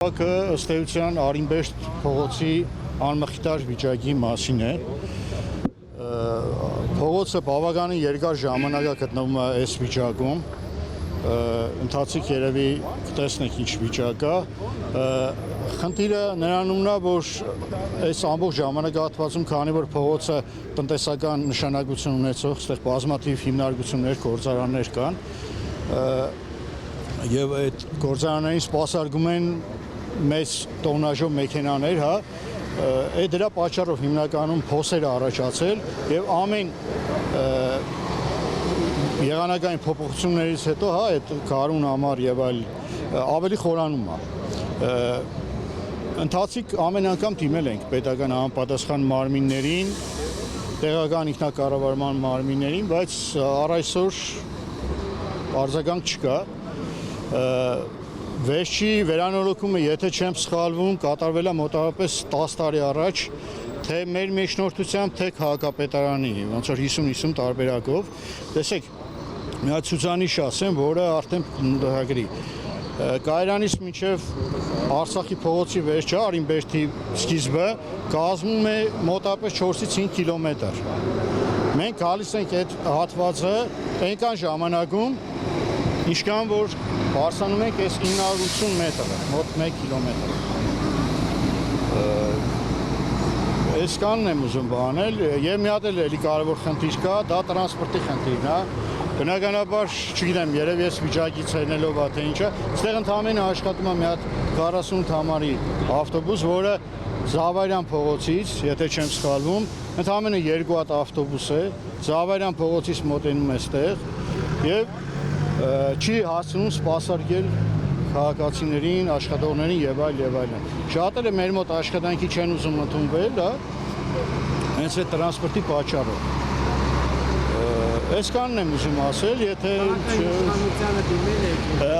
Ըստ էության Արինբեշտ փողոցի անմխիթար վիճակի մասին է։ Փողոցը բավականին երկար ժամանակ է գտնվում է այս վիճակում։ Ընթացիկ երևի կտեսնեք ինչ վիճակ է։ Խնդիրը նրանումն է, որ այս ամբողջ ժամանակահատվածում, քանի որ փողոցը տնտեսական նշանակություն ունեցող, այստեղ բազմաթիվ հիմնարկություններ, գործարաններ կան, եւ այդ գործարաններին սպասարկում են մեծ տոննաժով մեքենաներ, այդ դրա պատճառով հիմնականում փոսեր առաջացել եւ ամեն եղանակային փոփոխություններից հետո այդ գարուն համար եւ այլ ավելի խորանում է։ Ընթացիկ ամեն անգամ դիմել ենք պետական համապատասխան մարմիններին, տեղական ինքնակառավարման մարմիններին, բայց առ այսօր արձագանք չկա։ Վերջի վերանորոգումը, եթե չեմ սխալվում, կատարվել է մոտավորապես 10 տարի առաջ, թե մեր մեջնորդությամբ, թե քաղաքապետարանի, ոնց որ 50-50 տարբերակով։ Տեսեք, մի հատ ցուցանիշ ասեմ, որը արդեն դրագրի։ Կայարանից մինչև Արցախի փողոցի վերջը, Արինբեշտի սկիզբը, կազմում է մոտավորապես 4-ից 5 կիլոմետր։ Մենք գալիս ենք այդ հատվածը այնքան ժամանակում, ինչքան որ բարձրանում ենք այս 980 մետրը, մոտ 1 կիլոմետր։ Այսքանն եմ ուզում բանել, եւ մի հատ էլի կարևոր խնդիր կա, դա տրանսպորտի խնդիրն է։ Բնականաբար, չգիտեմ, երևի ես վիճակից ելնելով թե ինչա, այստեղ ընդամենը աշխատում է մի հատ 48 համարի ավտոբուս, որը Զավարյան փողոցից, եթե չեմ սխալվում, ընդամենը 2 հատ ավտոբուս է, Զավարյան փողոցից մոտենում է այստեղ եւ չի հասցնում սպասարկել քաղաքացիներին, աշխատողներին եւ այլն։ Շատերը մեր մոտ աշխատանքի չեն ուզում ընդունվել, հենց այդ տրանսպորտի պատճառով։ Այսքանն եմ ուզում ասել, եթե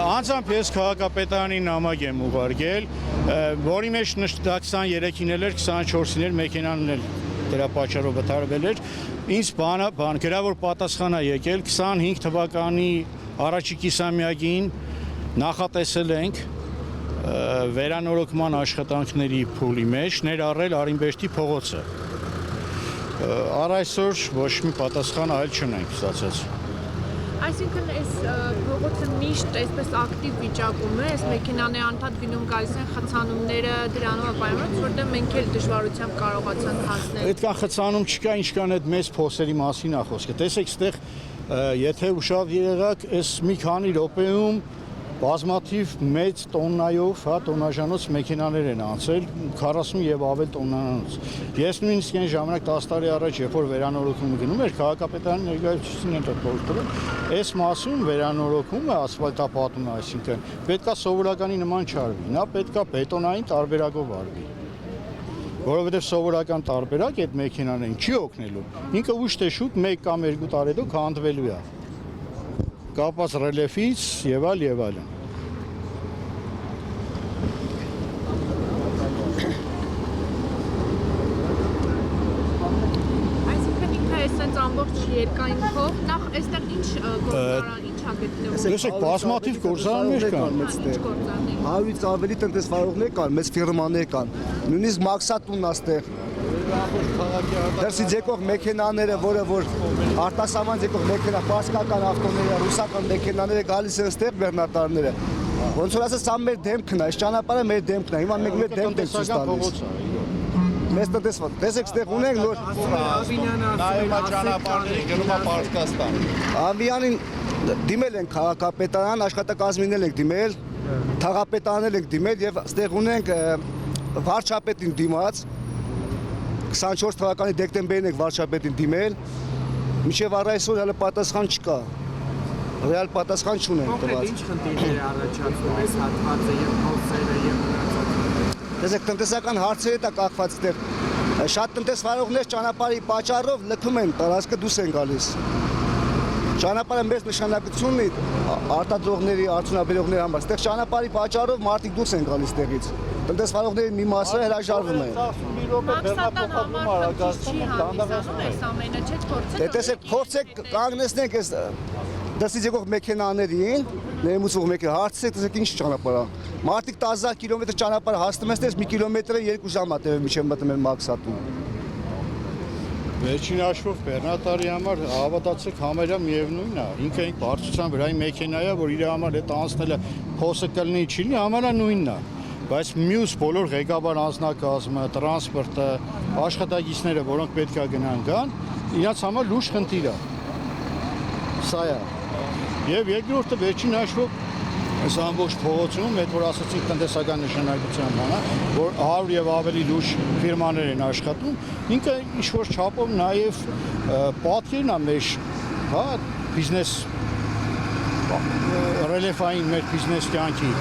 անձամբ ես քաղաքապետարանի նամակ եմ ուղարկել, որի մեջ նշდა 23-ին էր, 24-ին էր, մեքենան էլ դրա պատճառով վթարվել էր։ Ինձ գրավոր պատասխան է եկել 25 թվականի առաջի կիսամյակին նախատեսել ենք վերանորոգման աշխատանքների փուլի մեջ ներառել Արինբեշտի փողոցը։ Առ այսօր ոչ մի պատասխան այլ չունենք ստացած։ Այսինքն այս փողոցը միշտ այսպես ակտիվ վիճակում է, այս մեքենաները անդադ գնում գալիս են, խցանումները դրանով է պայմանավորված, որտեղ մենք էլ դժվարությամբ կարողացանք հասնել։ Այդքան խցանում չկա, ինչքան այդ մեծ փոսերի մասին է խոսքը։ Տեսեք, այստեղ եթե ուշاد եղաք, այս մի քանի րոպեում բազմաթիվ մեծ տոննայով, տոննաժանոց մեքենաներ են անցել, 40 եւ ավել տոննանոց։ Ես նույնիսկ այն ժամանակ 10 տարի առաջ, երբ որ վերանորոգումը գնում էր, քաղաքապետարանի ներկայացուցիչին են տպավորել, այս մասում վերանորոգումը ասֆալտապատում է, այսինքն պետքա սովորականի նման չարվի, նա պետքա բետոնային տարբերակով արվի։ Որովհետև սովորական տարբերակ այդ մեքենաներին չի օգնելու։ Ինքը ուշ թե շուտ 1 կամ 2 տարի հետո քանդվելու է։ Կապված ռելիեֆից եւ այլն։ Այսինքն ինքը այսպես ամբողջ երկայնքով նախ այստեղ ինչ գործարան, ինչ է գտնվում։ Տեսեք, բազմաթիվ գործարաններ կան։ 100-ից ավելի տնտեսվարողներ կան, մեծ ֆիրմաներ կան։ Նույնիսկ մաքսատունն է այստեղ։ Դրսից եկող մեքենաները, որը որ արտասահման եկող մեքենա, պարսկական ավտոները, ռուսական մեքենաները գալիս են այստեղ բեռնատարները։ Ոնց որ ասած, սա մեր դեմքն է, այս ճանապարհը մեր դեմքն է։ Հիմա մենք մեր դեմքն ենք ցույց տալիս։ Մեծ տնտեսվար։ Տեսեք, այստեղ ունենք նոր Նայեմա ճանապարհների գնում է Պարսկաստան։ Ավիանին դիմել են քաղաքապետարան, աշխատակազմին ենք դիմել, թաղապետարանել ենք դիմել եւ այստեղ ունենք վարչապետին դիմաց 24 թվականի դեկտեմբերին եք վարչապետին դիմել, մինչև առ այսօր հələ պատասխան չկա, ռեալ պատասխան չունենք տված։ Ինչ խնդիրներ է առաջացնում այս հատվածը եւ փոսերը եւ մնացածը։ Տեսեք, տնտեսական հարցեր է կախված այդտեղ, շատ տնտեսվարողներ ճանապարհի պատճառով լքում են, տարածքը դուրս են գալիս։ Ճանապարհը մեծ նշանակություն ունի արտադրողների, արդյունաբերողների համար, այդտեղ ճանապարհի պատճառով մարդիկ դուրս են գալիս տեղից։ Տնտեսվարողների մի մասը հրաժարվում են։ Մաքսատան համար չի հանդիսանում այս ամենը, չէ՞ փորձեք։ Տեսեք, փորձեք կանգնեցնենք այս դասից եկող մեքենաներին, Ներմուծող մեքենա հարցրեք, տեսեք ինչ ճանապարհ է։ Մարդիկ 10000 կիլոմետր ճանապարհ հասնում ես, 1 կիլոմետրը 2 ժամ է տևում միջև մտնում են մաքսատում։ Վերջին հաշվով բեռնատարի համար հավատացեք համարյա միևնույնն է։ Ինքը այն բարձրության վրայի մեքենա է, որ իր համար հետ անցնելը փոսը կլինի չի լինի, համարյա նույնն է։ Բայց մյուս բոլոր ղեկավար անձնակազմը, տրանսպորտը, աշխատակիցները, որոնք պետք է գնան գան, իրաց համար լուրջ խնդիր է։ Սա է։ Եվ երկրորդը վերջին հաշվով այս ամբողջ փողոցում, այդ որ ասացինք տնտեսական նշանակության բան է, որ 100 եւ ավելի լուրջ ֆիրմաներ են աշխատում, ինքը ինչ-որ չափով նաեւ պատկերն է մեր, հա, բիզնես ռելեվային մեր բիզնես կյանքի։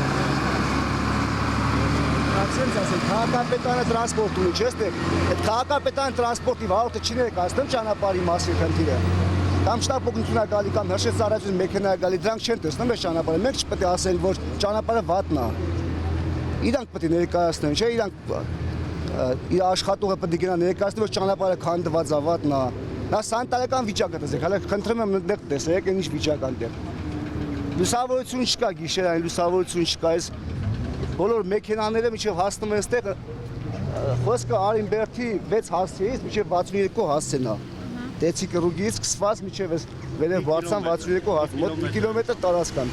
Ասենց ասենք, քաղաքապետարանը տրանսպորտ ունի, չէ՞, այդ քաղաքապետարան տրանսպորտի վարորդը չի ներկայացնում ճանապարհի մասին խնդիրը։ Կամ շտապ օգնություն է գալի, կամ հրշեջ ծառայություն մեքենա է գալի, դրանք չեն տեսնում այս ճանապարհը։ Մենք չպետք է ասենք, որ ճանապարհը վատն է։ Իրանք պետք է ներկայացնեն, չէ՞, իրանք իր աշխատողը պետք է գնա ներկայացնի, որ ճանապարհը քանդված է, վատն է։ Նա սանիտարական վիճակը տեսեք, հələ խնդրում եմ այնտեղ տեսեք, ինչ վիճակ է այնտեղ։ Լուսավորություն չկա, գիշերային լուսավորություն չկա, այս բոլոր մեքենաները միջև հասնում են այստեղ, խոսքը Արինբերդի 6 հասցեից միջև 62 հասցեն է։ Դեցի կրուգից սկսված միջև վերև բարձան 62 հասցեն, մոտ 1 կիլոմետր տարածքան։